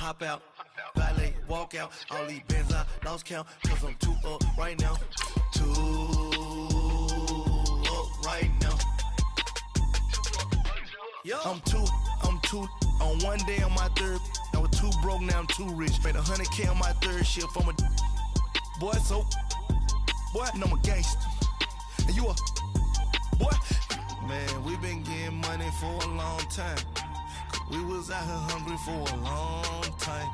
hop out. Valet, walk out. All these bands I lost count. Cause I'm too up right now. Too up right now. I'm too on one day on my third. I was too broke, now I'm too rich. Made 100K on my third shift from a boy, so boy, and I'm a gangster. And you a boy. Man, we been getting money for a long time. We was out here hungry for a long time.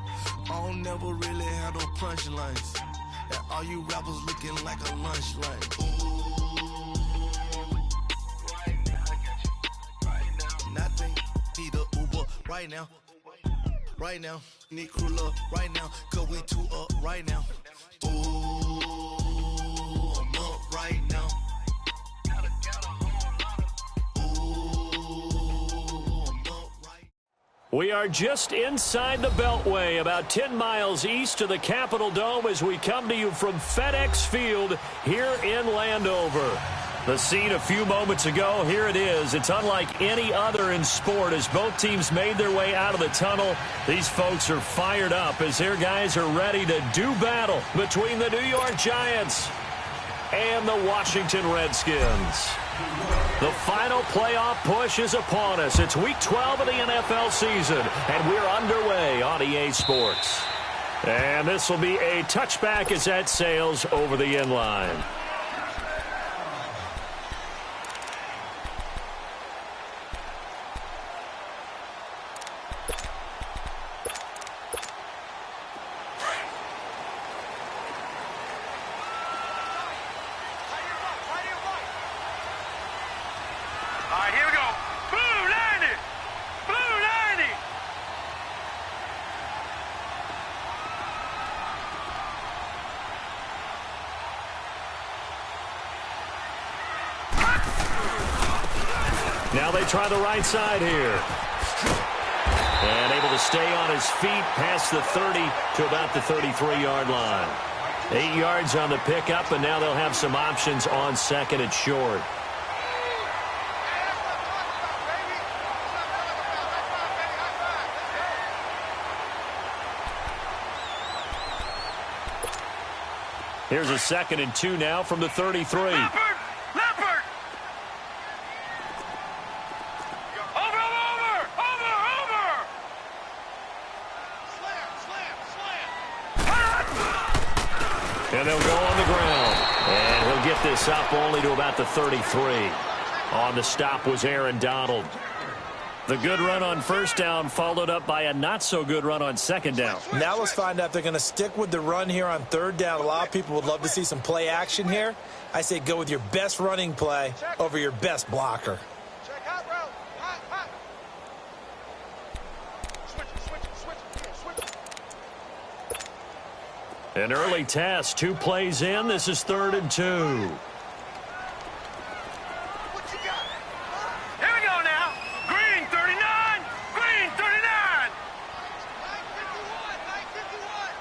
I don't never really have no punchlines. And all you rappers looking like a lunch line. Right now, I got you. Right now. Nothing. Need a Uber right now. Right now. Need crew love right now. Cause we too up right now. Ooh, I'm up right now. We are just inside the Beltway, about 10 miles east of the Capitol Dome as we come to you from FedEx Field here in Landover. The scene a few moments ago, here it is. It's unlike any other in sport as both teams made their way out of the tunnel. These folks are fired up as their guys are ready to do battle between the New York Giants and the Washington Redskins. The final playoff push is upon us. It's Week 12 of the NFL season, and we're underway on EA Sports. And this will be a touchback as that sails over the inline. Now they try the right side here. And able to stay on his feet past the 30 to about the 33-yard line. 8 yards on the pickup, and now they'll have some options on second and short. Here's a 2nd and 2 now from the 33. And they'll go on the ground. And he'll get this up only to about the 33. On the stop was Aaron Donald. The good run on first down followed up by a not-so-good run on second down. Now let's find out if they're going to stick with the run here on third down. A lot of people would love to see some play action here. I say go with your best running play over your best blocker. An early test, 2 plays in. This is 3rd and 2. Here we go now. Green 39. Green 39. 951.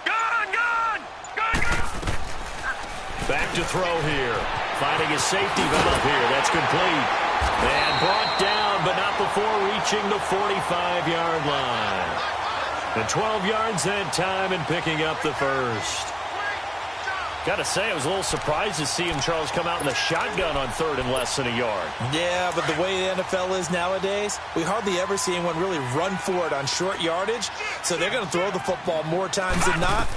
Gone. Back to throw here. Finding a safety valve here. That's complete. And brought down, but not before reaching the 45-yard line. And 12 yards that time and picking up the first. Got to say, I was a little surprised to see him, Charles, come out in the shotgun on 3rd and less than a yard. Yeah, but the way the NFL is nowadays, we hardly ever see anyone really run for it on short yardage. So they're going to throw the football more times than not.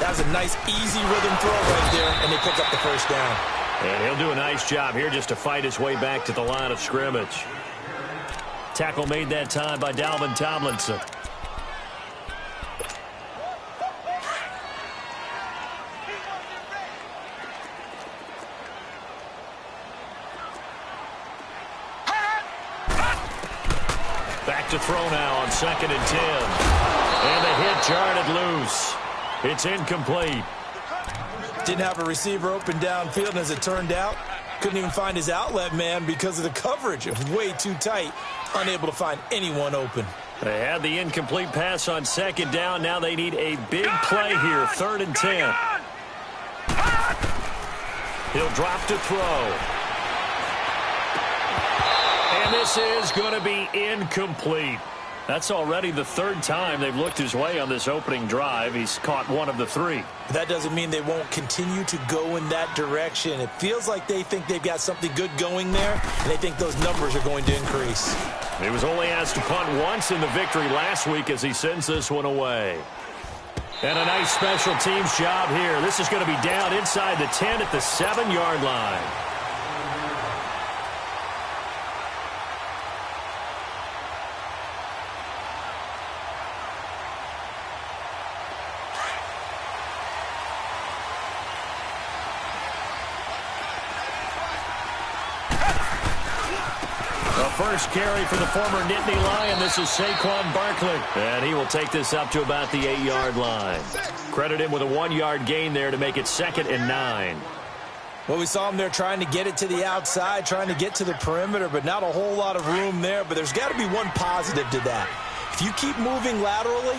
That was a nice, easy rhythm throw right there, and they pick up the first down. And he'll do a nice job here just to fight his way back to the line of scrimmage. Tackle made that time by Dalvin Tomlinson. Back to throw now on 2nd and 10. And the hit jarred it loose. It's incomplete. Didn't have a receiver open downfield, and as it turned out, couldn't even find his outlet man because of the coverage. It was way too tight, unable to find anyone open. They had the incomplete pass on 2nd down. Now they need a big play here, 3rd and 10. He'll drop to throw. And this is going to be incomplete. That's already the third time they've looked his way on this opening drive. He's caught one of the three. That doesn't mean they won't continue to go in that direction. It feels like they think they've got something good going there, and they think those numbers are going to increase. He was only asked to punt once in the victory last week as he sends this one away. And a nice special teams job here. This is going to be down inside the 10 at the 7-yard line. First carry for the former Nittany Lion. This is Saquon Barkley. And he will take this up to about the 8-yard line. Credit him with a 1-yard gain there to make it 2nd and 9. Well, we saw him there trying to get it to the outside, trying to get to the perimeter, but not a whole lot of room there. But there's got to be one positive to that. If you keep moving laterally,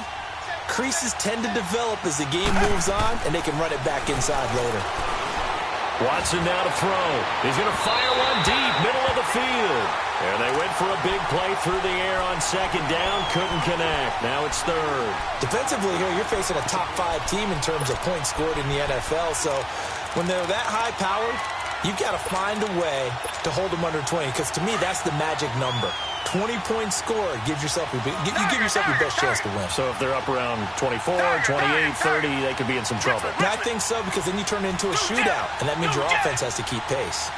creases tend to develop as the game moves on, and they can run it back inside later. Watson now to throw. He's going to fire one deep, middle of the field. And they went for a big play through the air on 2nd down. Couldn't connect. Now it's 3rd. Defensively here, you're facing a top-5 team in terms of points scored in the NFL. So when they're that high-powered, you've got to find a way to hold them under 20. Because to me, that's the magic number. 20 points scored gives yourself you give yourself your best chance to win. So if they're up around 24, 28, 30, they could be in some trouble. And I think so, because then you turn it into a shootout, and that means your offense has to keep pace.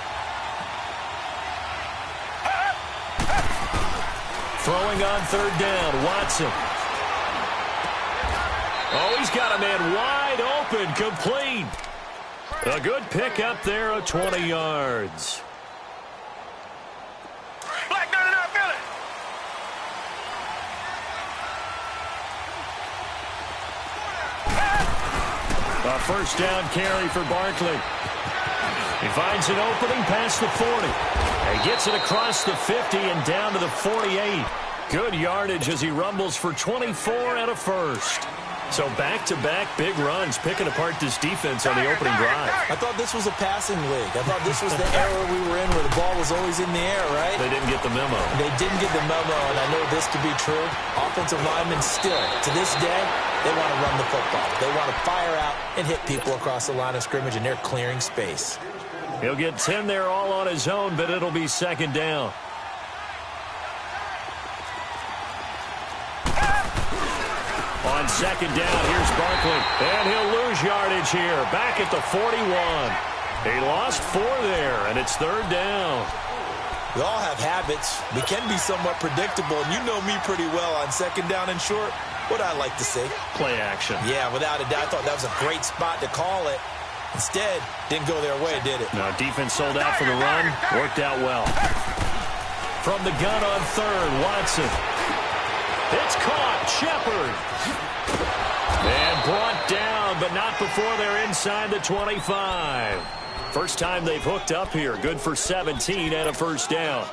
Throwing on 3rd down, Watson. Oh, he's got a man wide open, complete. A good pick up there of 20 yards. Black 99 Philly. A first down carry for Barkley. He finds an opening past the 40. He gets it across the 50 and down to the 48. Good yardage as he rumbles for 24 and a first. So back-to-back big runs, picking apart this defense on the opening drive. I thought this was a passing league. I thought this was the era we were in where the ball was always in the air, right? They didn't get the memo. They didn't get the memo, and I know this to be true. Offensive linemen still, to this day, they want to run the football. They want to fire out and hit people across the line of scrimmage, and they're clearing space. He'll get 10 there all on his own, but it'll be 2nd down. On 2nd down, here's Barkley. And he'll lose yardage here. Back at the 41. He lost 4 there, and it's 3rd down. We all have habits. We can be somewhat predictable, and you know me pretty well on 2nd down and short. What I like to say? Play action. Yeah, without a doubt. I thought that was a great spot to call it. Instead, didn't go their way, did it? Now, defense sold out for the run. Worked out well. From the gun on 3rd, Watson. It's caught. Shepard. And brought down, but not before they're inside the 25. First time they've hooked up here. Good for 17 and a first down.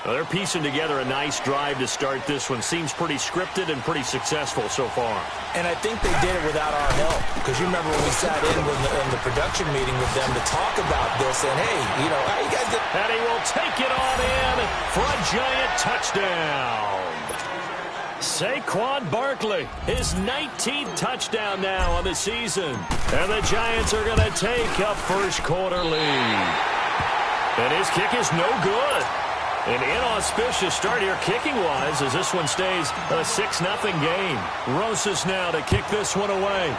Well, they're piecing together a nice drive to start this one. Seems pretty scripted and pretty successful so far. And I think they did it without our help. Because you remember when we sat in the production meeting with them to talk about this. And, hey, you know, how you guys did. And he will take it on in for a giant touchdown. Saquon Barkley, his 19th touchdown now on the season. And the Giants are going to take a first-quarter lead. And his kick is no good. An inauspicious start here kicking-wise as this one stays a 6-0 game. Rosas now to kick this one away.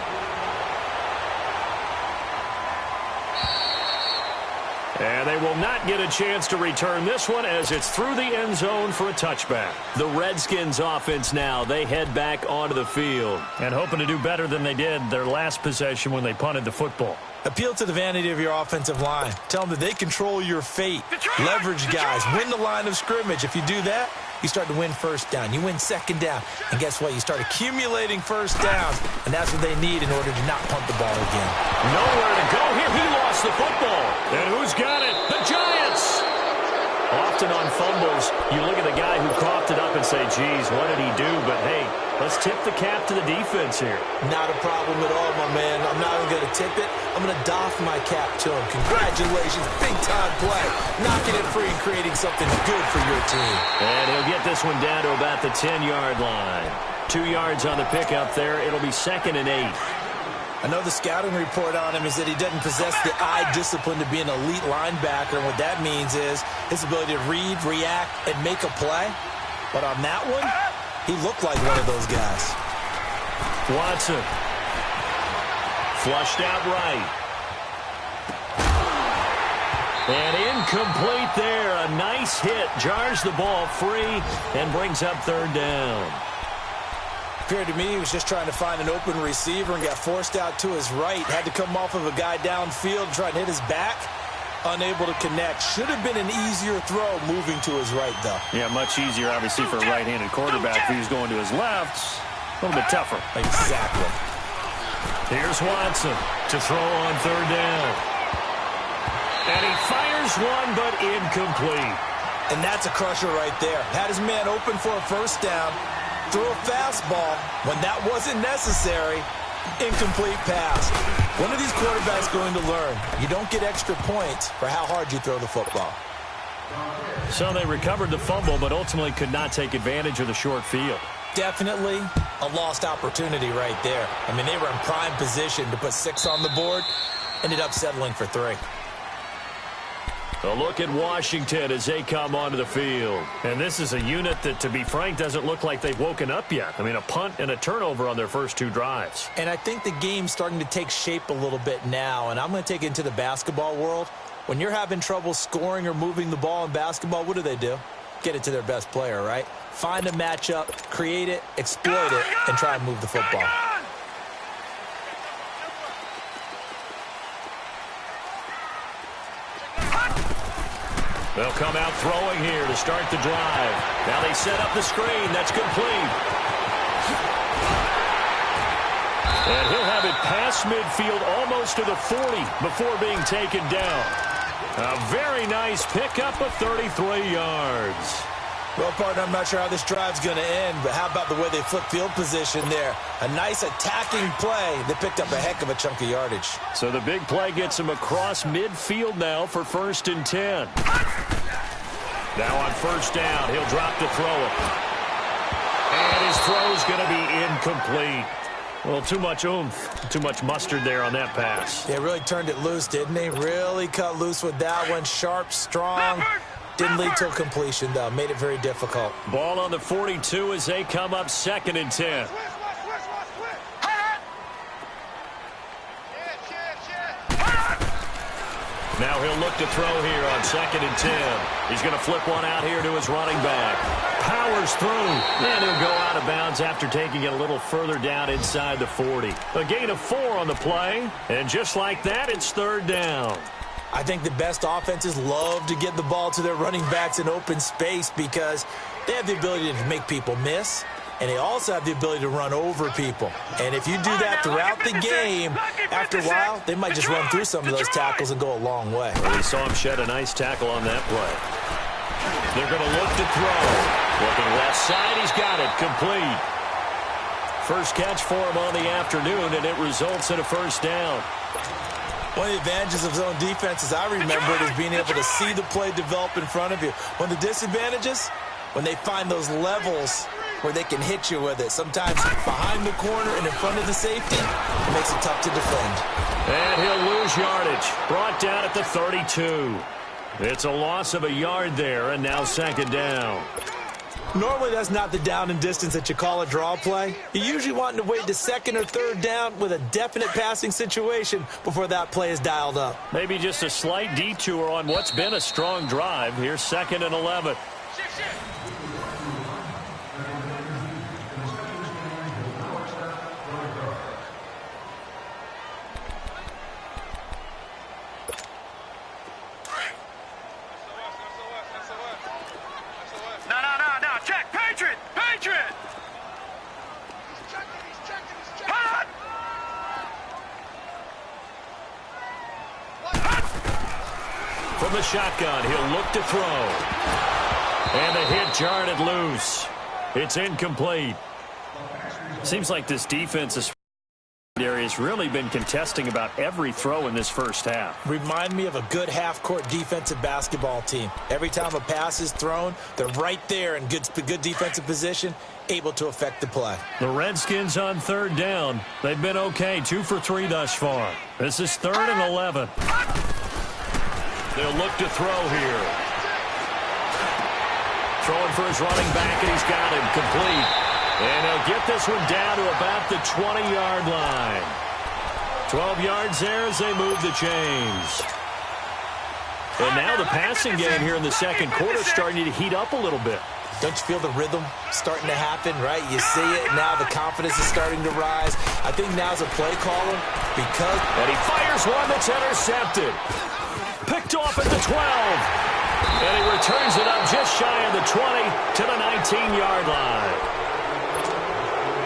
And they will not get a chance to return this one as it's through the end zone for a touchback. The Redskins offense now, they head back onto the field and hoping to do better than they did their last possession when they punted the football. Appeal to the vanity of your offensive line. Tell them that they control your fate. Leverage guys. Win the line of scrimmage. If you do that, you start to win first down. You win 2nd down. And guess what? You start accumulating first downs. And that's what they need in order to not punt the ball again. Nowhere to go here. He lost the football. And who's got it? The Giants! Often on fumbles, you look at the guy who coughed it up and say, geez, what did he do? But, hey, Let's tip the cap to the defense here. Not a problem at all, my man. I'm not even going to tip it. I'm going to doff my cap to him. Congratulations, big-time play. Knocking it free and creating something good for your team. And he'll get this one down to about the 10-yard line. 2 yards on the pickup there. It'll be 2nd and 8. I know the scouting report on him is that he doesn't possess the eye discipline to be an elite linebacker. And what that means is his ability to read, react, and make a play. But on that one, he looked like one of those guys. Watson. Flushed out right. And incomplete there. A nice hit. Jars the ball free and brings up 3rd down. Appeared to me he was just trying to find an open receiver and got forced out to his right. Had to come off of a guy downfield, try and hit his back. Unable to connect. Should have been an easier throw moving to his right, though. Yeah, much easier, obviously, for a right-handed quarterback. If he was going to his left, a little bit tougher. Exactly. Here's Watson to throw on 3rd down. And he fires one, but incomplete. And that's a crusher right there. Had his man open for a 1st down. Threw a fastball when that wasn't necessary. Incomplete pass. When are these quarterbacks going to learn? You don't get extra points for how hard you throw the football. So they recovered the fumble, but ultimately could not take advantage of the short field. Definitely a lost opportunity right there. I mean, they were in prime position to put 6 on the board. Ended up settling for 3. A look at Washington as they come onto the field. And this is a unit that, to be frank, doesn't look like they've woken up yet. I mean, a punt and a turnover on their first 2 drives. And I think the game's starting to take shape a little bit now. And I'm going to take it into the basketball world. When you're having trouble scoring or moving the ball in basketball, what do? Get it to their best player, right? Find a matchup, create it, exploit it, and try and move the football. They'll come out throwing here to start the drive. Now they set up the screen. That's complete. And he'll have it past midfield almost to the 40 before being taken down. A very nice pickup of 33 yards. Well, partner, I'm not sure how this drive's going to end, but how about the way they flip field position there? A nice attacking play. They picked up a heck of a chunk of yardage. So the big play gets him across midfield now for 1st and 10. Now on 1st down, he'll drop to throw it. And his throw's going to be incomplete. Well, too much oomph, too much mustard there on that pass. They really turned it loose, didn't they? Really cut loose with that one. Sharp, strong. Didn't lead to a completion, though. Made it very difficult. Ball on the 42 as they come up 2nd and 10. Now he'll look to throw here on 2nd and 10. He's going to flip one out here to his running back. Powers through, and he'll go out of bounds after taking it a little further down inside the 40. A gain of 4 on the play, and just like that, it's 3rd down. I think the best offenses love to get the ball to their running backs in open space because they have the ability to make people miss, and they also have the ability to run over people. And if you do that throughout the game, after a while, they might just run through some of those tackles and go a long way. Well, we saw him shed a nice tackle on that play. They're going to look to throw. Looking left side, he's got it, complete. First catch for him on the afternoon, and it results in a 1st down. One of the advantages of zone defense, as I remember it, is being able to see the play develop in front of you. One of the disadvantages, when they find those levels where they can hit you with it. Sometimes behind the corner and in front of the safety, it makes it tough to defend. And he'll lose yardage. Brought down at the 32. It's a loss of a yard there, and now 2nd down. Normally, that's not the down and distance that you call a draw play. You're usually wanting to wait to 2nd or 3rd down with a definite passing situation before that play is dialed up. Maybe just a slight detour on what's been a strong drive. Here's 2nd and 11. No, check, Patriot! From the shotgun, he'll look to throw. And the hit jarred it loose. It's incomplete. Seems like this defense is has really been contesting about every throw in this first half. Remind me of a good half-court defensive basketball team. Every time a pass is thrown, they're right there in good defensive position, able to affect the play. The Redskins on third down. They've been okay, 2 for 3 thus far. This is 3rd and 11. They'll look to throw here. Throwing for his running back, and he's got him complete. And he'll get this one down to about the 20-yard line. 12 yards there as they move the chains. And now the passing game here in the second quarter is starting to heat up a little bit. Don't you feel the rhythm starting to happen, right? You see it, now the confidence is starting to rise. I think now's a play caller because... And he fires one that's intercepted. Picked off at the 12. And he returns it up just shy of the 20 to the 19-yard line.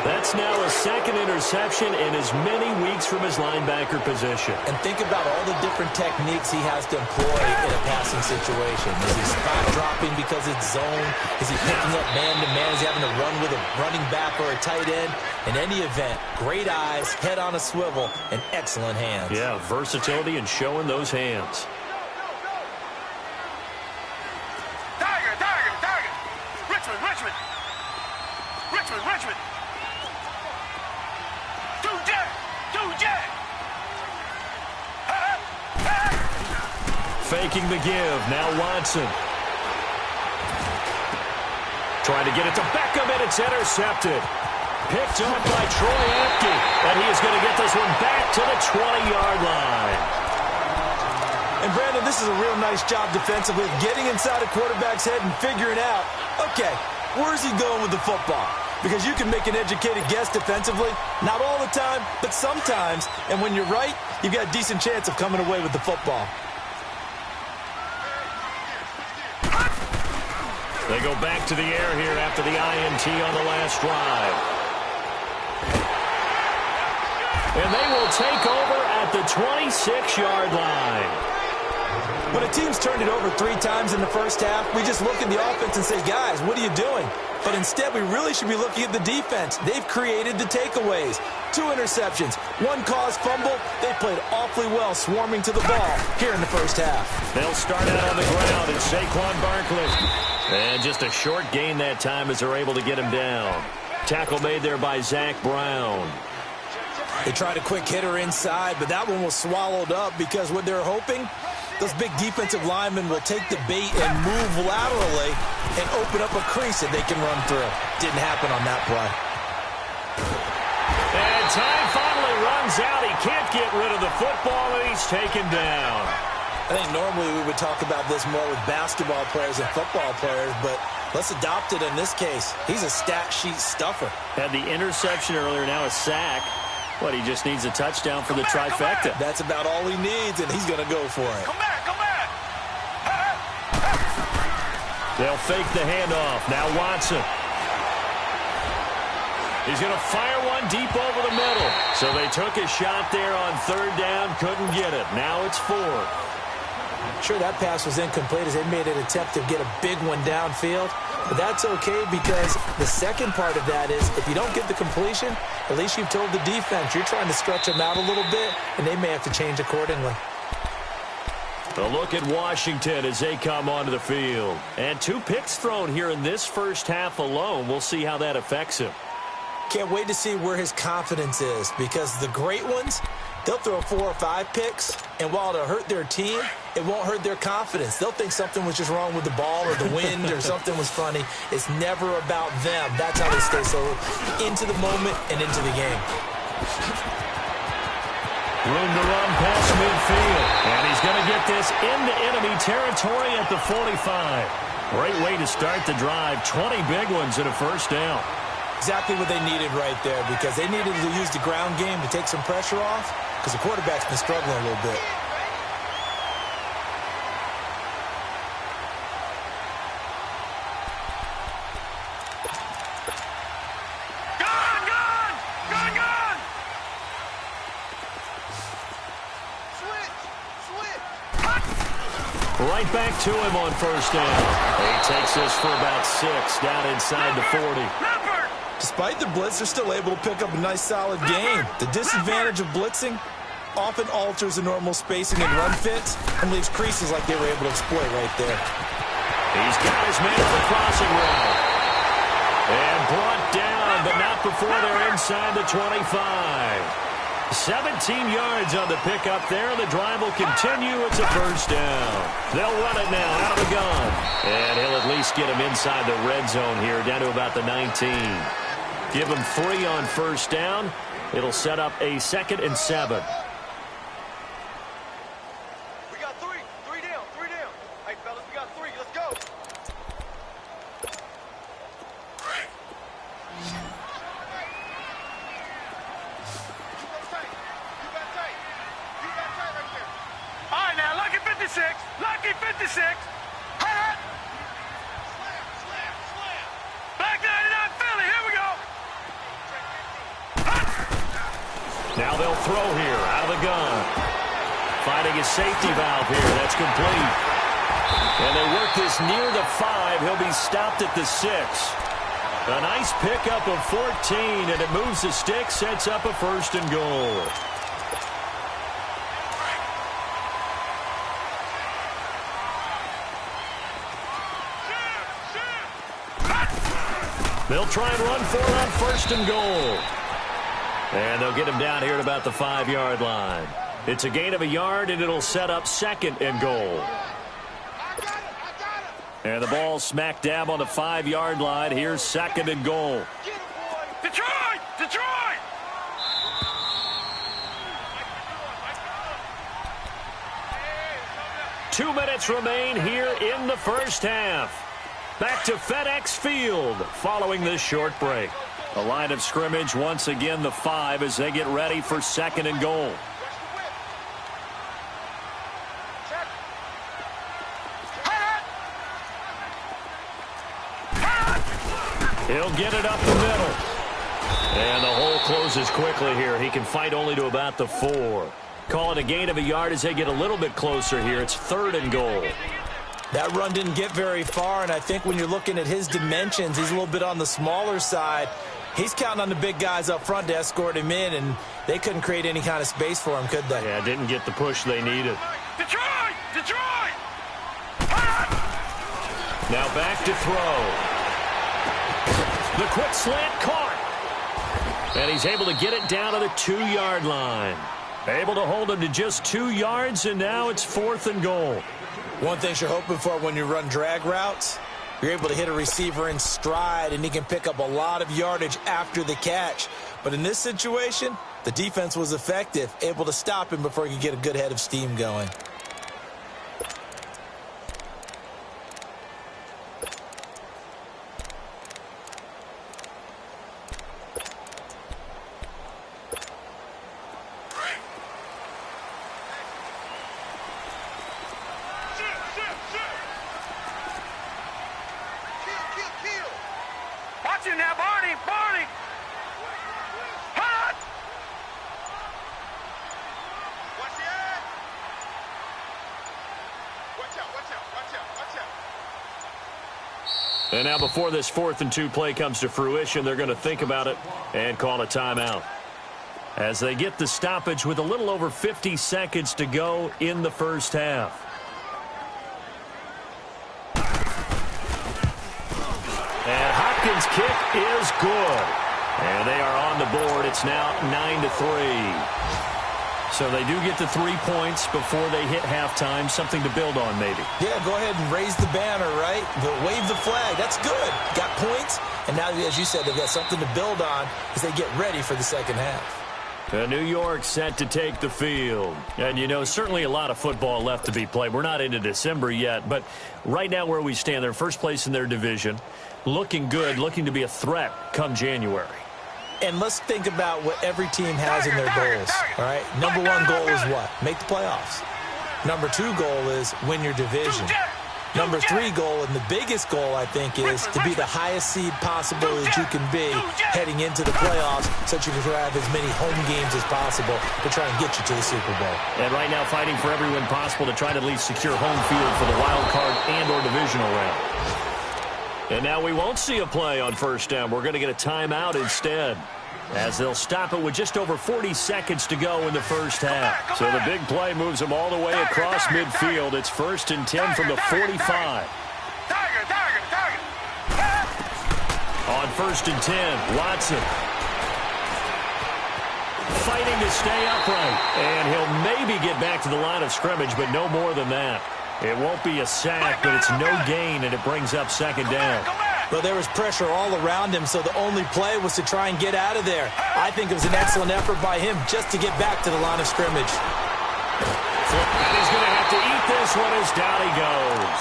That's now a second interception in as many weeks from his linebacker position. And think about all the different techniques he has to employ in a passing situation. Is he spot dropping because it's zone? Is he picking up man-to-man? Is he having to run with a running back or a tight end? In any event, great eyes, head on a swivel, and excellent hands. Yeah, versatility and showing those hands. Tiger. Richmond. Faking the give. Now Watson. Trying to get it to Beckham, and it's intercepted. Picked up by Troy Apke. And he is going to get this one back to the 20-yard line. And, Brandon, this is a real nice job defensively, getting inside a quarterback's head and figuring out, okay, where's he going with the football? Because you can make an educated guess defensively. Not all the time, but sometimes. And when you're right, you've got a decent chance of coming away with the football. They go back to the air here after the INT on the last drive. And they will take over at the 26-yard line. When a team's turned it over 3 times in the first half, we just look at the offense and say, guys, what are you doing? But instead, we really should be looking at the defense. They've created the takeaways. 2 interceptions, 1 caused fumble. They played awfully well swarming to the ball here in the first half. They'll start out on the ground, and Saquon Barkley. And just a short gain that time as they're able to get him down. Tackle made there by Zach Brown. They tried a quick hitter inside, but that one was swallowed up because what they're hoping, those big defensive linemen will take the bait and move laterally and open up a crease that they can run through. Didn't happen on that play. And time finally runs out. He can't get rid of the football, and he's taken down. I think normally we would talk about this more with basketball players and football players, but let's adopt it in this case. He's a stat sheet stuffer. Had the interception earlier, now a sack. But he just needs a touchdown for the trifecta. That's about all he needs, and he's going to go for it. Come back. They'll fake the handoff. Now Watson. He's going to fire one deep over the middle. So they took a shot there on 3rd down, couldn't get it. Now it's 4th. Sure, that pass was incomplete as they made an attempt to get a big one downfield. But that's okay because the second part of that is if you don't get the completion, at least you've told the defense you're trying to stretch them out a little bit, and they may have to change accordingly. A look at Washington as they come onto the field. And 2 picks thrown here in this first half alone. We'll see how that affects him. Can't wait to see where his confidence is because the great ones, they'll throw 4 or 5 picks, and while it'll hurt their team, it won't hurt their confidence. They'll think something was just wrong with the ball or the wind or something was funny. It's never about them. That's how they stay so into the moment and into the game. Room to run past midfield. And he's going to get this into enemy territory at the 45. Great way to start the drive. 20 big ones in a first down. Exactly what they needed right there because they needed to use the ground game to take some pressure off because the quarterback's been struggling a little bit. Gun! Right back to him on first down. He takes this for about 6 down inside the 40. Despite the blitz, they're still able to pick up a nice, solid gain. The disadvantage of blitzing often alters the normal spacing and run fits and leaves creases like they were able to exploit right there. He's got his man on the crossing route. And brought down, but not before they're inside the 25. 17 yards on the pickup there. The drive will continue. It's a first down. They'll run it now out of the gun. And he'll at least get him inside the red zone here, down to about the 19. Give him 3 on first down. It'll set up a 2nd and 7. We got 3. 3 down. 3 down. Hey, fellas, we got 3. Let's go. All right, now, lucky 56. Lucky 56. Hot. Black 99 Philly. Here we go. Now they'll throw here out of the gun. Finding his safety valve here. That's complete. And they work this near the 5. He'll be stopped at the 6. A nice pickup of 14, and it moves the stick, sets up a 1st and goal. They'll try and run for it on 1st and goal. And they'll get him down here at about the 5-yard line. It's a gain of a yard, and it'll set up 2nd and goal. And the ball smack dab on the 5-yard line. Here's 2nd and goal. Detroit! Detroit! Two minutes remain here in the first half. Back to FedEx Field following this short break. A line of scrimmage, once again the 5 as they get ready for 2nd and goal. He'll get it up the middle. And the hole closes quickly here. He can fight only to about the 4. Call it a gain of a yard as they get a little bit closer here. It's 3rd and goal. That run didn't get very far, and I think when you're looking at his dimensions, he's a little bit on the smaller side. He's counting on the big guys up front to escort him in, and they couldn't create any kind of space for him, could they? Yeah, didn't get the push they needed. Detroit! Detroit! Now back to throw. The quick slant caught. And he's able to get it down to the 2-yard line. Able to hold him to just 2 yards, and now it's 4th and goal. One thing you're hoping for when you run drag routes, you're able to hit a receiver in stride, and he can pick up a lot of yardage after the catch. But in this situation, the defense was effective, able to stop him before he could get a good head of steam going. Watch him now, Barney! Barney! Hot! Watch it! Watch out, watch out, watch out, watch out. And now before this 4th and 2 play comes to fruition, they're going to think about it and call a timeout. As they get the stoppage with a little over 50 seconds to go in the first half. And Hopkins' kick is good. And they are on the board. It's now 9-3. So they do get the 3 points before they hit halftime. Something to build on, maybe. Yeah, go ahead and raise the banner, right? Wave the flag. That's good. Got points. And now, as you said, they've got something to build on as they get ready for the second half. New York set to take the field. And, you know, certainly a lot of football left to be played. We're not into December yet, but right now where we stand, they're first place in their division. Looking good, looking to be a threat come January. And let's think about what every team has in their goals, all right? Number 1 goal is what? Make the playoffs. Number 2 goal is win your division. Number 3 goal, and the biggest goal, I think, is to be the highest seed possible as you can be heading into the playoffs so that you can have as many home games as possible to try and get you to the Super Bowl. And right now fighting for every win possible to try to at least secure home field for the wild card and or divisional round. And now we won't see a play on first down. We're going to get a timeout instead, as they'll stop it with just over 40 seconds to go in the first half. So the big play moves them all the way across midfield. It's 1st and 10 from the 45. On 1st and 10, Watson fighting to stay upright. And he'll maybe get back to the line of scrimmage, but no more than that. It won't be a sack, but it's no gain, and it brings up 2nd down. Well, there was pressure all around him, so the only play was to try and get out of there. I think it was an excellent effort by him just to get back to the line of scrimmage. And he's going to have to eat this one as down he goes.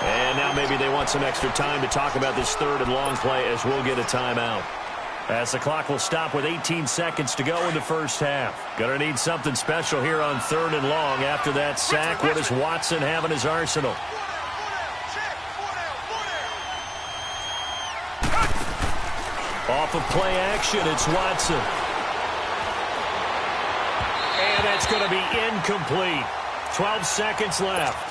And now maybe they want some extra time to talk about this 3rd and long play, as we'll get a timeout. As the clock will stop with 18 seconds to go in the first half. Going to need something special here on 3rd and long. After that sack, what does Watson have in his arsenal? Off of play action, it's Watson. And that's going to be incomplete. 12 seconds left.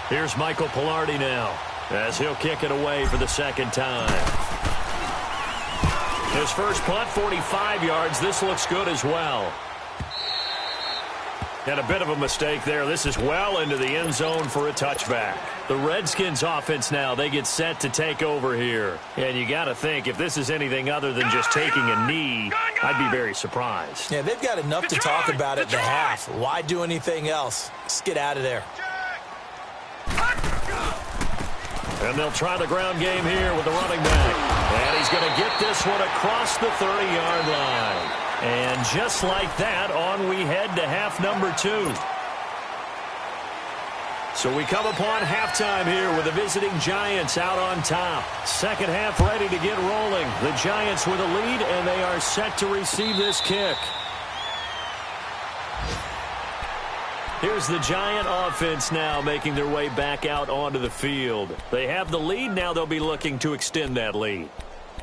Here's Michael Pilardi now, as he'll kick it away for the 2nd time. His first punt, 45 yards. This looks good as well. And a bit of a mistake there. This is well into the end zone for a touchback. The Redskins offense now, they get set to take over here. And you got to think, if this is anything other than just taking a knee, I'd be very surprised. Yeah, they've got enough to talk about at the half. Why do anything else? Just get out of there. And they'll try the ground game here with the running back. And he's going to get this one across the 30-yard line. And just like that, on we head to half number 2. So we come upon halftime here with the visiting Giants out on top. Second half ready to get rolling. The Giants with a lead, and they are set to receive this kick. Here's the Giant offense now making their way back out onto the field. They have the lead. Now they'll be looking to extend that lead.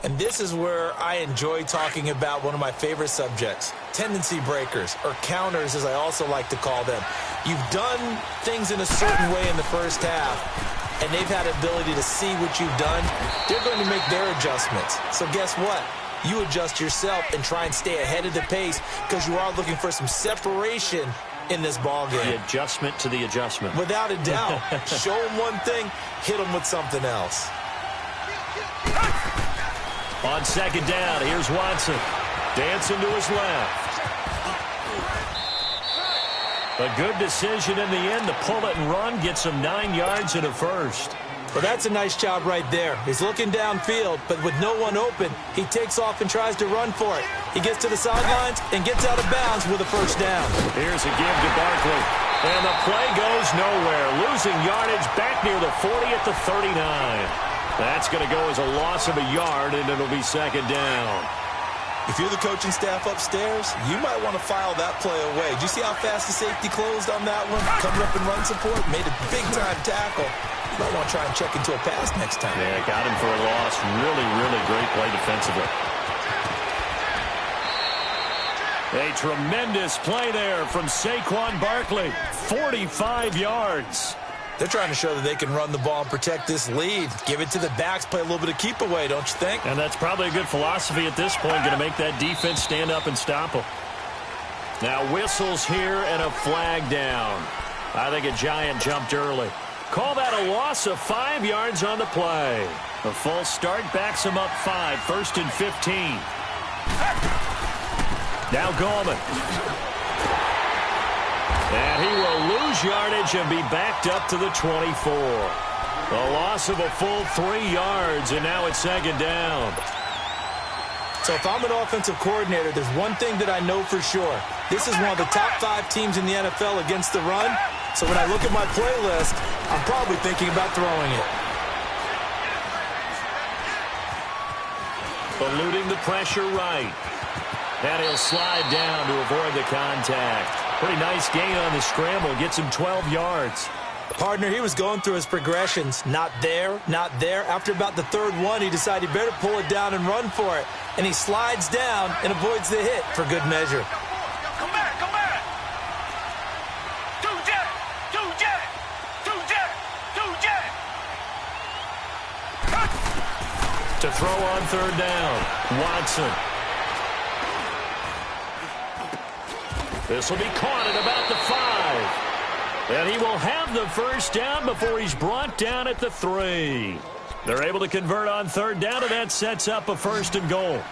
And this is where I enjoy talking about one of my favorite subjects, tendency breakers, or counters as I also like to call them. You've done things in a certain way in the first half, and they've had the ability to see what you've done. They're going to make their adjustments. So guess what? You adjust yourself and try and stay ahead of the pace because you are looking for some separation in this ball game. The adjustment to the adjustment. Without a doubt. Show them one thing, hit them with something else. On 2nd down, here's Watson. Dancing to his left. A good decision in the end to pull it and run, get some 9 yards and a first. Well, that's a nice job right there. He's looking downfield, but with no one open, he takes off and tries to run for it. He gets to the sidelines and gets out of bounds with a first down. Here's a give to Barkley. And the play goes nowhere. Losing yardage back near the 40 at the 39. That's going to go as a loss of a yard, and it'll be 2nd down. If you're the coaching staff upstairs, you might want to file that play away. Did you see how fast the safety closed on that one? Coming up in run support, made a big-time tackle. You might want to try and check into a pass next time. Yeah, got him for a loss. Really, really great play defensively. A tremendous play there from Saquon Barkley. 45 yards. They're trying to show that they can run the ball and protect this lead. Give it to the backs, play a little bit of keep away, don't you think? And that's probably a good philosophy at this point, going to make that defense stand up and stop them. Now whistles here and a flag down. I think a Giant jumped early. Call that a loss of 5 yards on the play. The false start backs him up 5, 1st and 15. Now Gallman. And he will lose yardage and be backed up to the 24. A loss of a full 3 yards, and now it's 2nd down. So if I'm an offensive coordinator, there's one thing that I know for sure. This is one of the top 5 teams in the NFL against the run. So when I look at my playlist, I'm probably thinking about throwing it. Eluding the pressure right. And he'll slide down to avoid the contact. Pretty nice gain on the scramble. Gets him 12 yards. Partner, he was going through his progressions. Not there, not there. After about the 3rd one, he decided he better pull it down and run for it. And he slides down and avoids the hit for good measure. Come back, come back. 2 throw on third down. Watson. This will be caught at about the 5. And he will have the first down before he's brought down at the 3. They're able to convert on third down, and that sets up a 1st and goal.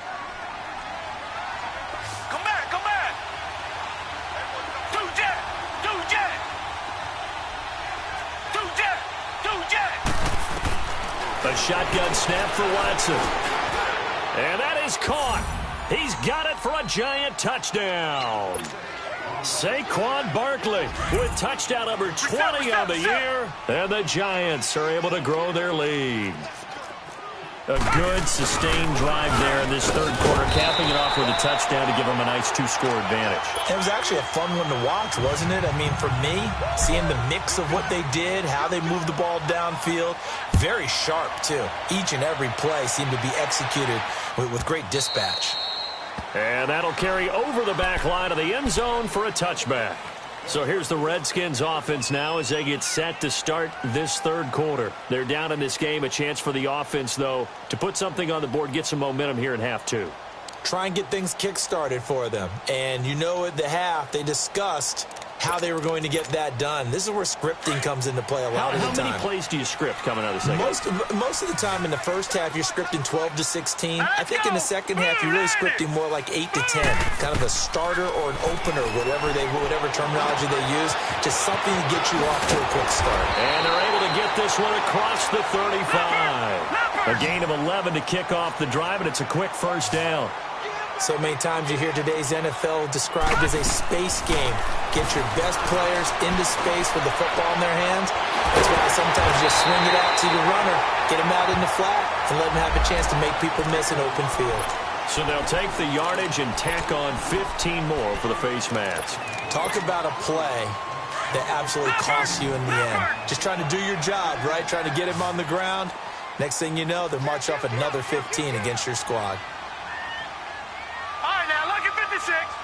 Come back, come back. Two jet, two jet. Two jet, two jet. A shotgun snap for Watson. And that is caught. He's got it for a giant touchdown. Saquon Barkley with touchdown number 20 on the year. And the Giants are able to grow their lead. A good, sustained drive there in this third quarter, capping it off with a touchdown to give them a nice 2-score advantage. It was actually a fun one to watch, wasn't it? I mean, for me, seeing the mix of what they did, how they moved the ball downfield, very sharp, too. Each and every play seemed to be executed with great dispatch. And that'll carry over the back line of the end zone for a touchback. So here's the Redskins offense now as they get set to start this third quarter. They're down in this game. A chance for the offense, though, to put something on the board, get some momentum here in half 2. Try and get things kick-started for them. And you know at the half, they discussed how they were going to get that done. This is where scripting comes into play a lot of the time. How many plays do you script coming out of the second? Most of the time in the first half, you're scripting 12 to 16. I think in the second half, you're really scripting more like 8 to 10. Kind of a starter or an opener, whatever terminology they use. Just something to get you off to a quick start. And they're able to get this one across the 35. A gain of 11 to kick off the drive, and it's a quick first down. So many times you hear today's NFL described as a space game. Get your best players into space with the football in their hands. That's why sometimes you just swing it out to your runner, get him out in the flat, and let him have a chance to make people miss an open field. So they'll take the yardage and tack on 15 more for the face mask. Talk about a play that absolutely costs you in the end. Just trying to do your job, right? Trying to get him on the ground. Next thing you know, they'll march off another 15 against your squad.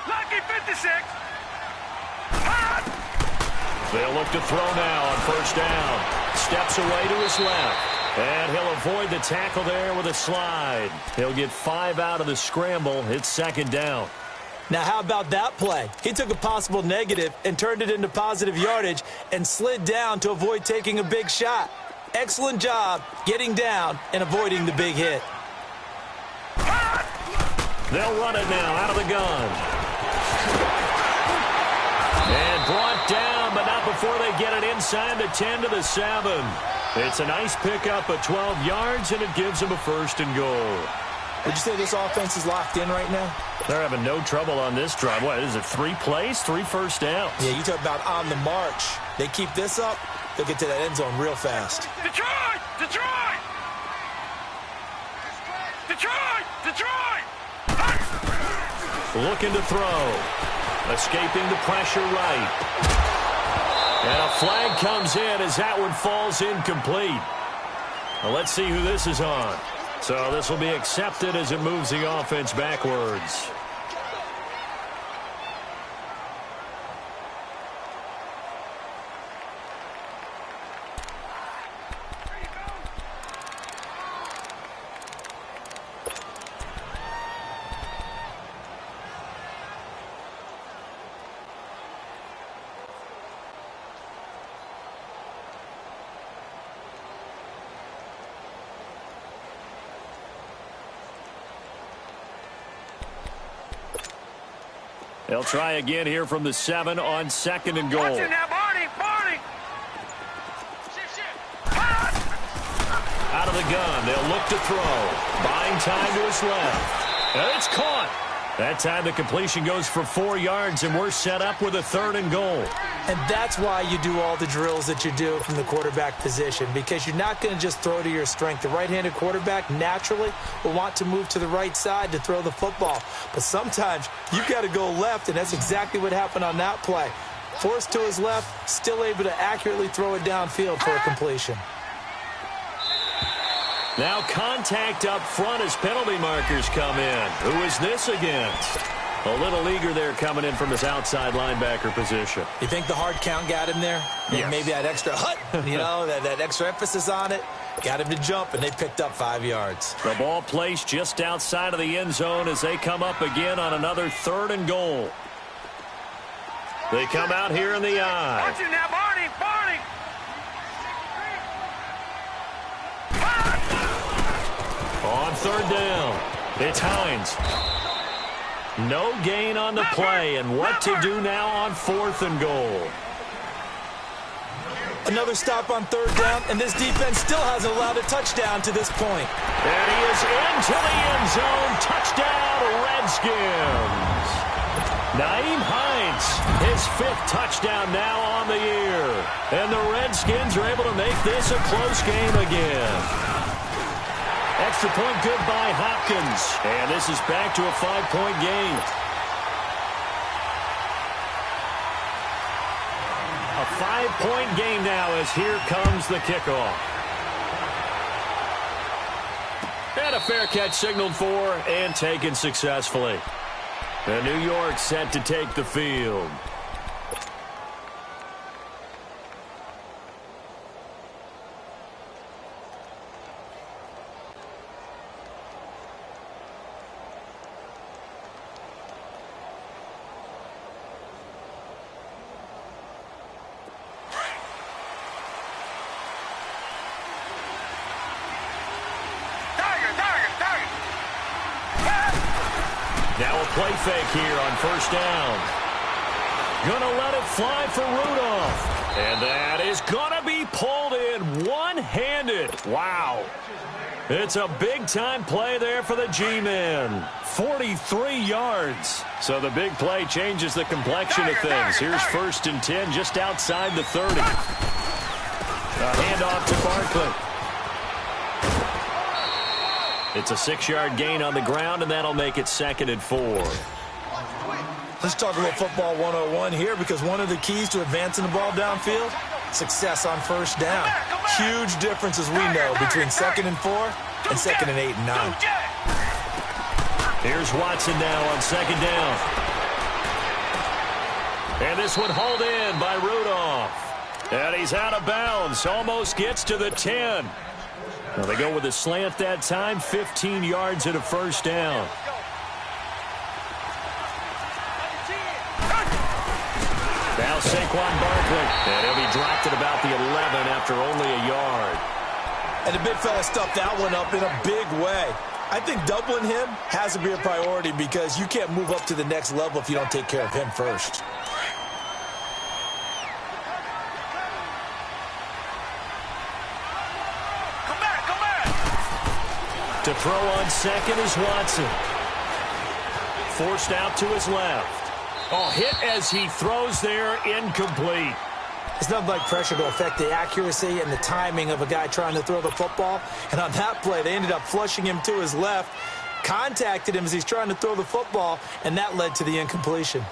Lucky 56. They'll look to throw now on first down. Steps away to his left. And he'll avoid the tackle there with a slide. He'll get 5 out of the scramble. It's second down. Now, how about that play? He took a possible negative and turned it into positive yardage and slid down to avoid taking a big shot. Excellent job getting down and avoiding the big hit. They'll run it now out of the gun. And brought down, but not before they get it inside the 10 to the 7. It's a nice pickup of 12 yards, and it gives them a 1st and goal. Would you say this offense is locked in right now? They're having no trouble on this drive. What is it, 3 plays, 3 first downs? Yeah, you talk about on the march. They keep this up, they'll get to that end zone real fast. Detroit! Detroit! Detroit! Detroit! Looking to throw. Escaping the pressure right. And a flag comes in as that one falls incomplete. Well, let's see who this is on. So this will be accepted as it moves the offense backwards. They'll try again here from the 7 on 2nd and goal. Watch it now, Barney! Barney! Out of the gun, they'll look to throw. Buying time to his left. And it's caught. That time the completion goes for 4 yards, and we're set up with a 3rd and goal. And that's why you do all the drills that you do from the quarterback position, because you're not going to just throw to your strength. The right-handed quarterback naturally will want to move to the right side to throw the football. But sometimes you've got to go left, and that's exactly what happened on that play. Forced to his left, still able to accurately throw it downfield for a completion. Now contact up front as penalty markers come in. Who is this against? A little eager there coming in from his outside linebacker position. You think the hard count got him there? Yes. Maybe that extra hut, that extra emphasis on it. Got him to jump, and they picked up 5 yards. The ball placed just outside of the end zone as they come up again on another 3rd and goal. They come out here in the I. Watch it now, Barney! Barney! On 3rd down, it's Hines. No gain on the play, and what to do now on 4th and goal. Another stop on 3rd down, and this defense still hasn't allowed a touchdown to this point. And he is into the end zone. Touchdown, Redskins. Nyheim Hines, his 5th touchdown now on the year. And the Redskins are able to make this a close game again. Extra point good by Hopkins. And this is back to a 5-point game. A 5-point game now as here comes the kickoff. And a fair catch signaled for and taken successfully. And New York set to take the field. Now a play fake here on 1st down. Gonna let it fly for Rudolph. And that is gonna be pulled in one-handed. Wow. It's a big-time play there for the G-men. 43 yards. So the big play changes the complexion of things. Here's 1st and 10 just outside the 30. A handoff to Barkley. It's a 6-yard gain on the ground, and that'll make it 2nd and 4. Let's talk about football 101 here, because one of the keys to advancing the ball downfield, success on 1st down. Huge difference, as we know, between 2nd and 4 and 2nd and 8 and 9. Here's Watson now on 2nd down. And this one hauled in by Rudolph. And he's out of bounds, almost gets to the 10. Well, they go with a slant that time, 15 yards and a 1st down. Now Saquon Barkley. And he'll be dropped at about the 11 after only a yard. And the big fella stuffed that one up in a big way. I think doubling him has to be a priority, because you can't move up to the next level if you don't take care of him first. To throw on 2nd is Watson. Forced out to his left. Oh, hit as he throws there, incomplete. It's nothing like pressure to affect the accuracy and the timing of a guy trying to throw the football. And on that play, they ended up flushing him to his left, contacted him as he's trying to throw the football, and that led to the incompletion.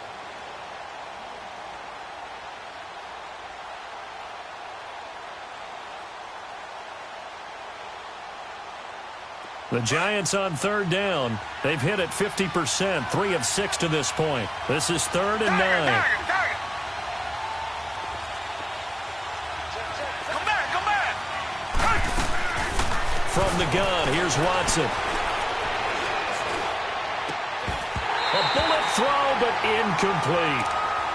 The Giants on 3rd down. They've hit it 50%, 3 of 6 to this point. This is 3rd and 9. Come back. From the gun, here's Watson. A bullet throw, but incomplete.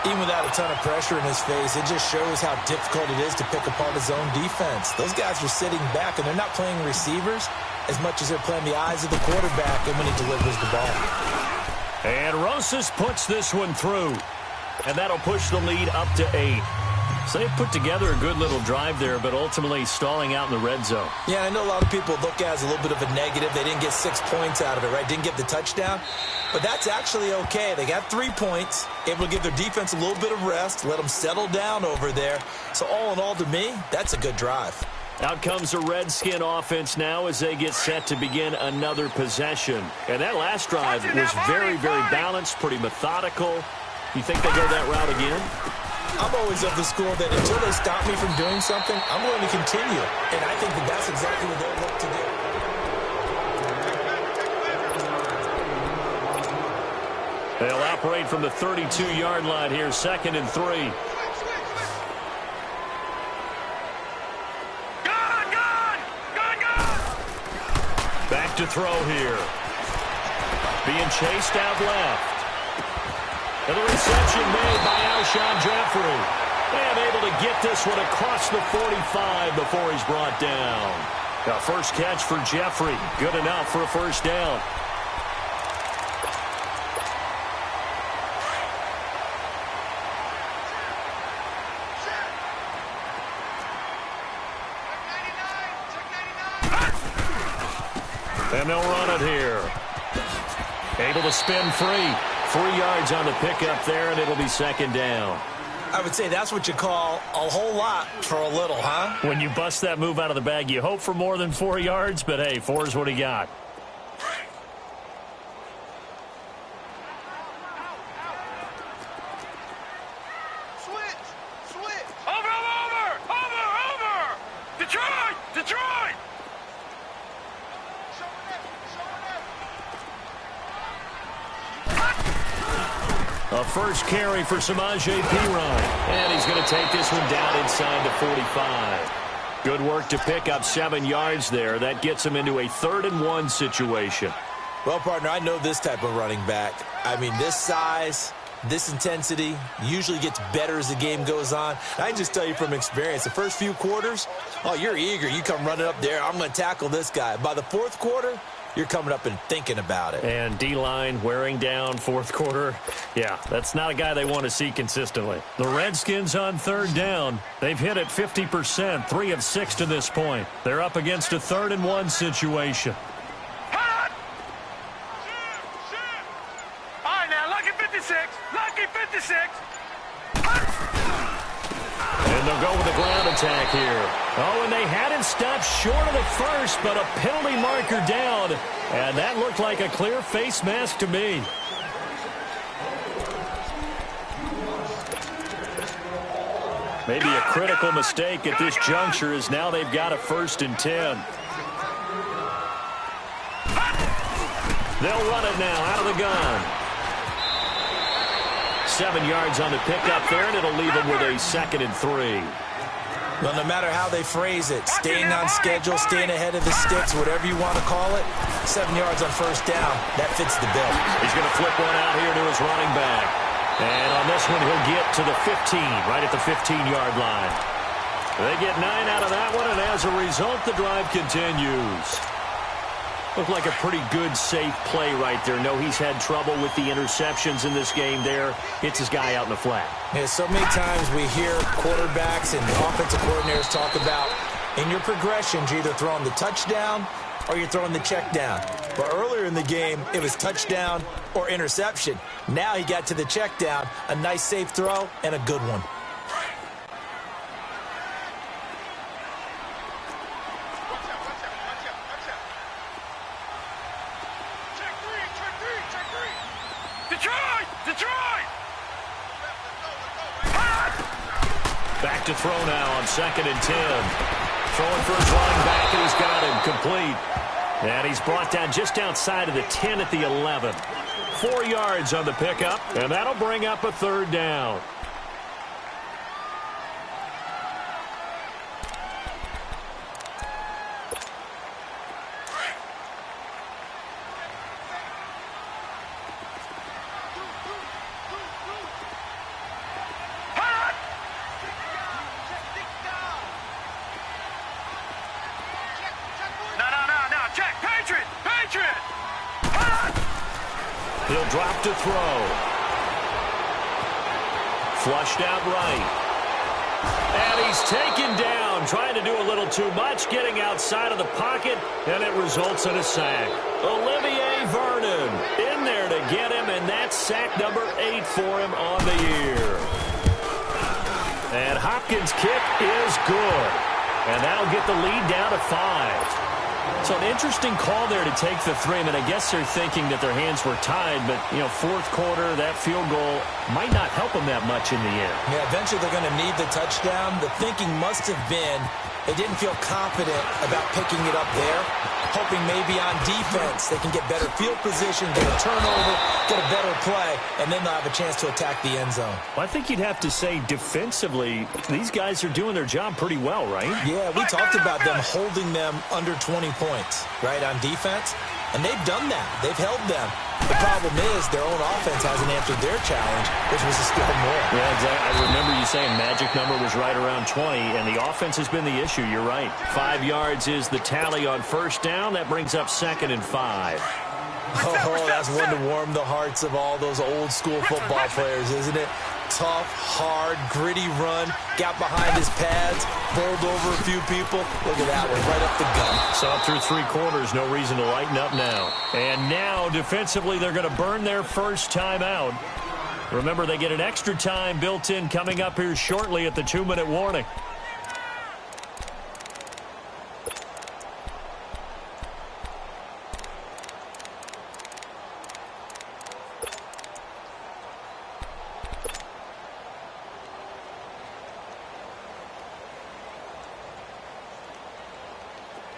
Even without a ton of pressure in his face, it just shows how difficult it is to pick apart his own defense. Those guys are sitting back, and they're not playing receivers as much as they're playing the eyes of the quarterback and when he delivers the ball. And Rosas puts this one through. And that'll push the lead up to 8. So they put together a good little drive there, but ultimately stalling out in the red zone. Yeah, I know a lot of people look at it as a little bit of a negative. They didn't get 6 points out of it, right? Didn't get the touchdown. But that's actually okay. They got 3 points, able to give their defense a little bit of rest, let them settle down over there. So all in all, to me, that's a good drive. Out comes the Redskin offense now as they get set to begin another possession. And that last drive was very, very balanced, pretty methodical. You think they go that route again? I'm always of the school that until they stop me from doing something, I'm going to continue. And I think that that's exactly what they'll look to do. They'll operate from the 32-yard line here, 2nd and 3. Gun! to throw here. Being chased out left. And the reception made by Alshon Jeffrey. And able to get this one across the 45 before he's brought down. A first catch for Jeffrey. Good enough for a first down. And they'll run it here. Able to spin free. 3 yards on the pickup there, and it'll be second down. I would say that's what you call a whole lot for a little, huh? When you bust that move out of the bag, you hope for more than 4 yards, but hey, 4 is what he got. Over! Detroit! A first carry for Samaje Perine. And he's going to take this one down inside the 45. Good work to pick up 7 yards there. That gets him into a 3rd and 1 situation. Well, partner, I know this type of running back. I mean, this size, this intensity usually gets better as the game goes on. I can just tell you from experience, the first few quarters, oh, you're eager. You come running up there, I'm going to tackle this guy. By the 4th quarter, you're coming up and thinking about it. And D-line wearing down 4th quarter. Yeah, that's not a guy they want to see consistently. The Redskins on 3rd down. They've hit it 50%, 3 of 6 to this point. They're up against a 3rd and 1 situation. All right, now, lucky 56. And they'll go with a ground attack here. Oh, and they had him stopped short of the first, but a penalty marker down. And that looked like a clear face mask to me. Maybe a critical mistake at this juncture as now they've got a 1st and 10. They'll run it now out of the gun. 7 yards on the pickup there, and it'll leave them with a 2nd and 3. Well, no matter how they phrase it, staying on schedule, staying ahead of the sticks, whatever you want to call it, 7 yards on 1st down, that fits the bill. He's going to flip one out here to his running back. And on this one, he'll get to the 15, right at the 15-yard line. They get 9 out of that one, and as a result, the drive continues. Looked like a pretty good, safe play right there. No, he's had trouble with the interceptions in this game there. Hits his guy out in the flat. Yeah, so many times we hear quarterbacks and offensive coordinators talk about in your progressions, you're either throwing the touchdown or you're throwing the check down. But earlier in the game, it was touchdown or interception. Now he got to the check down, a nice safe throw, and a good one. Back to throw now on 2nd and 10. Throwing for his running back, and he's got him complete. And he's brought down just outside of the 10 at the 11. 4 yards on the pickup, and that'll bring up a 3rd down. He'll drop to throw. Flushed out right. And he's taken down, trying to do a little too much, getting outside of the pocket, and it results in a sack. Olivier Vernon in there to get him, and that's sack number 8 for him on the year. And Hopkins' kick is good. And that'll get the lead down to 5. So an interesting call there to take the 3. I mean, I guess they're thinking that their hands were tied, but, you know, 4th quarter, that field goal might not help them that much in the end. Yeah, eventually they're going to need the touchdown. The thinking must have been they didn't feel confident about picking it up there, hoping maybe on defense they can get better field position, get a turnover, get a better play, and then they'll have a chance to attack the end zone. Well, I think you'd have to say defensively, these guys are doing their job pretty well, right? Yeah, we talked about them holding them under 20 points, right, on defense. And they've done that. They've held them. The problem is their own offense hasn't answered their challenge, which was to score more. Yeah, exactly. I remember you saying magic number was right around 20, and the offense has been the issue. You're right. 5 yards is the tally on first down. That brings up 2nd and 5. Oh, that's one to warm the hearts of all those old-school football players, isn't it? Tough, hard, gritty run, got behind his pads, bowled over a few people. Look at that one, right up the gut. So up through 3 quarters, no reason to lighten up now. And now, defensively, they're going to burn their first timeout. Remember, they get an extra time built in coming up here shortly at the 2-minute warning.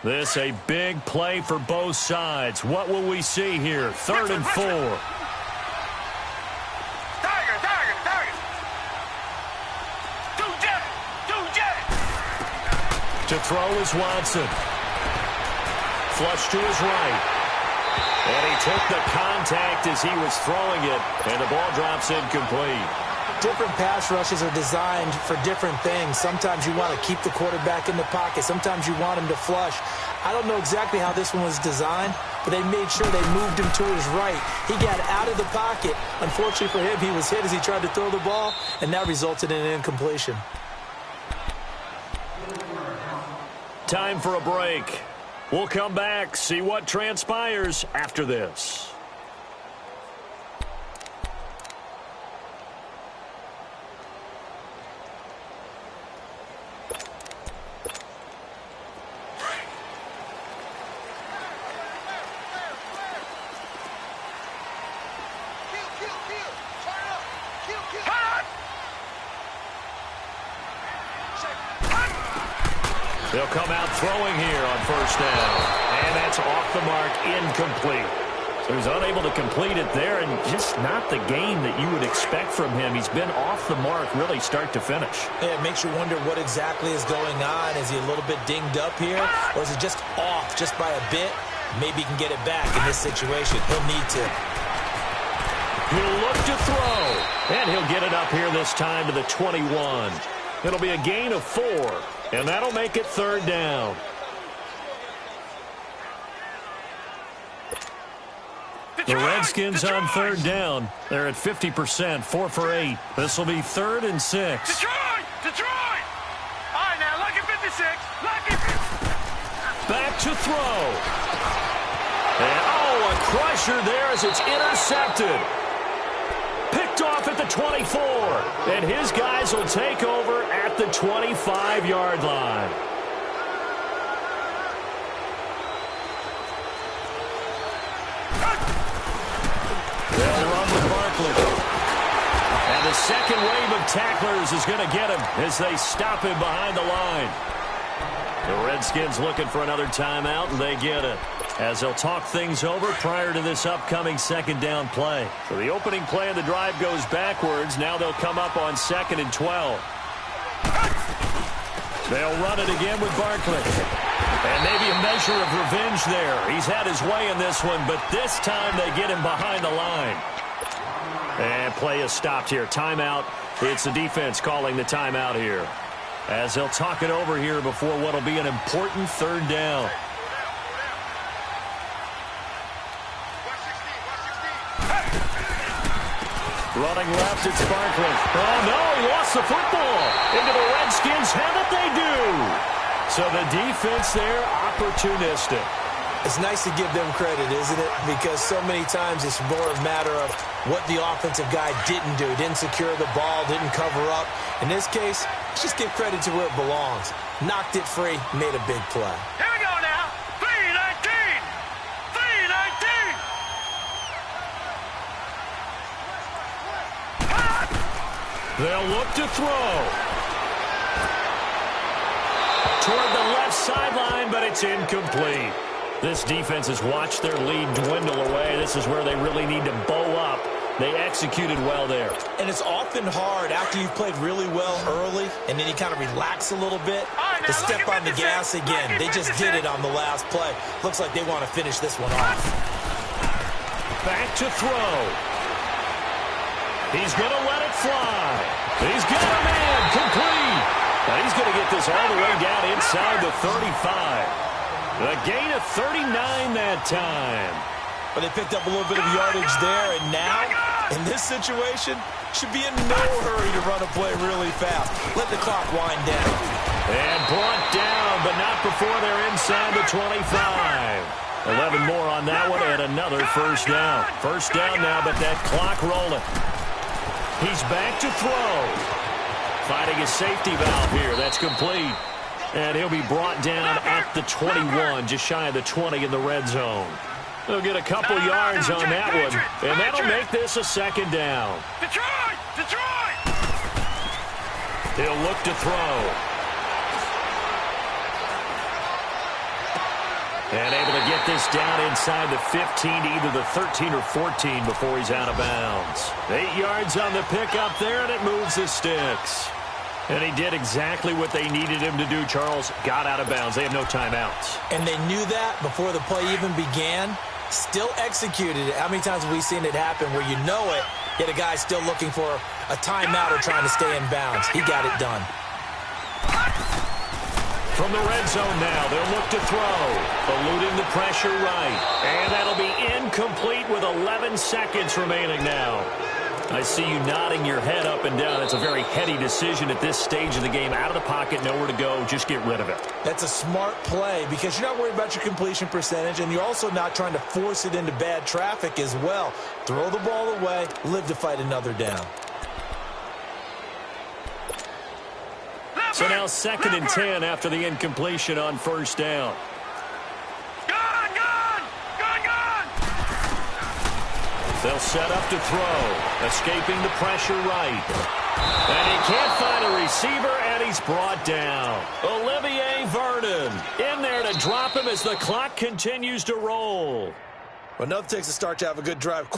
This a big play for both sides. What will we see here? 3rd and 4. To throw is Watson. Flush to his right. And he took the contact as he was throwing it, and the ball drops incomplete. Different pass rushes are designed for different things. Sometimes you want to keep the quarterback in the pocket. Sometimes you want him to flush. I don't know exactly how this one was designed, but they made sure they moved him to his right. He got out of the pocket. Unfortunately for him, he was hit as he tried to throw the ball, and that resulted in an incompletion. Time for a break. We'll come back, see what transpires after this. They'll come out throwing here on first down. And that's off the mark, incomplete. So he's unable to complete it there, and just not the game that you would expect from him. He's been off the mark really start to finish. Yeah, it makes you wonder what exactly is going on. Is he a little bit dinged up here, or is it just off just by a bit? Maybe he can get it back in this situation. He'll need to. He'll look to throw, and he'll get it up here this time to the 21. It'll be a gain of 4. And that'll make it 3rd down. The Redskins on 3rd down. They're at 50%, 4 for 8. This will be 3rd and 6. Detroit! All right, now, lucky 56. Lucky 56. Back to throw. And, oh, a crusher there as it's intercepted. Picked off at the 24. And his guys will take over at the 25-yard line. They'll run with Barkley. And the second wave of tacklers is going to get him as they stop him behind the line. The Redskins looking for another timeout, and they get it. As they'll talk things over prior to this upcoming 2nd down play. So the opening play of the drive goes backwards. Now they'll come up on 2nd and 12. They'll run it again with Barkley. And maybe a measure of revenge there. He's had his way in this one, but this time they get him behind the line. And play is stopped here. Timeout. It's the defense calling the timeout here. As they'll talk it over here before what will be an important 3rd down. Running left, it's Barkley. Oh, no, he lost the football. Into the Redskins' head that they do. So the defense there, opportunistic. It's nice to give them credit, isn't it? Because so many times it's more a matter of what the offensive guy didn't do. Didn't secure the ball, didn't cover up. In this case, let's just give credit to where it belongs. Knocked it free, made a big play. Here we go now. 3-19. 3-19. They'll look to throw. Toward the left sideline, but it's incomplete. This defense has watched their lead dwindle away. This is where they really need to bow up They executed well there. And it's often hard after you've played really well early and then you kind of relax a little bit to step on the gas again. They just did it on the last play. Looks like they want to finish this one off. Back to throw. He's going to let it fly. He's got a man complete. And he's going to get this all the way down inside the 35. A gain of 39 that time. But they picked up a little bit of yardage there, and now, in this situation, should be in no hurry to run a play really fast. Let the clock wind down. And brought down, but not before they're inside the 25. 11 more on that one, and another first down. First down now, but that clock rolling. He's back to throw. Finding a safety valve here. That's complete. And he'll be brought down at the 21, just shy of the 20 in the red zone. They'll get a couple yards on that one, and that'll make this a second down. Detroit! Detroit! He'll look to throw. And able to get this down inside the 15, either the 13 or 14 before he's out of bounds. 8 yards on the pickup there, and it moves the sticks. And he did exactly what they needed him to do, Charles. Got out of bounds. They have no timeouts. And they knew that before the play even began. Still executed it. How many times have we seen it happen where you know it, yet a guy's still looking for a timeout or trying to stay in bounds? He got it done. From the red zone now, they'll look to throw. Eluding the pressure right. And that'll be incomplete with 11 seconds remaining now. I see you nodding your head up and down. It's a very heady decision at this stage of the game. Out of the pocket, nowhere to go. Just get rid of it. That's a smart play because you're not worried about your completion percentage, and you're also not trying to force it into bad traffic as well. Throw the ball away, live to fight another down. So now 2nd and 10 after the incompletion on first down. They'll set up to throw, escaping the pressure right. And he can't find a receiver, and he's brought down. Olivier Vernon in there to drop him as the clock continues to roll. Well, nothing takes a start to have a good drive.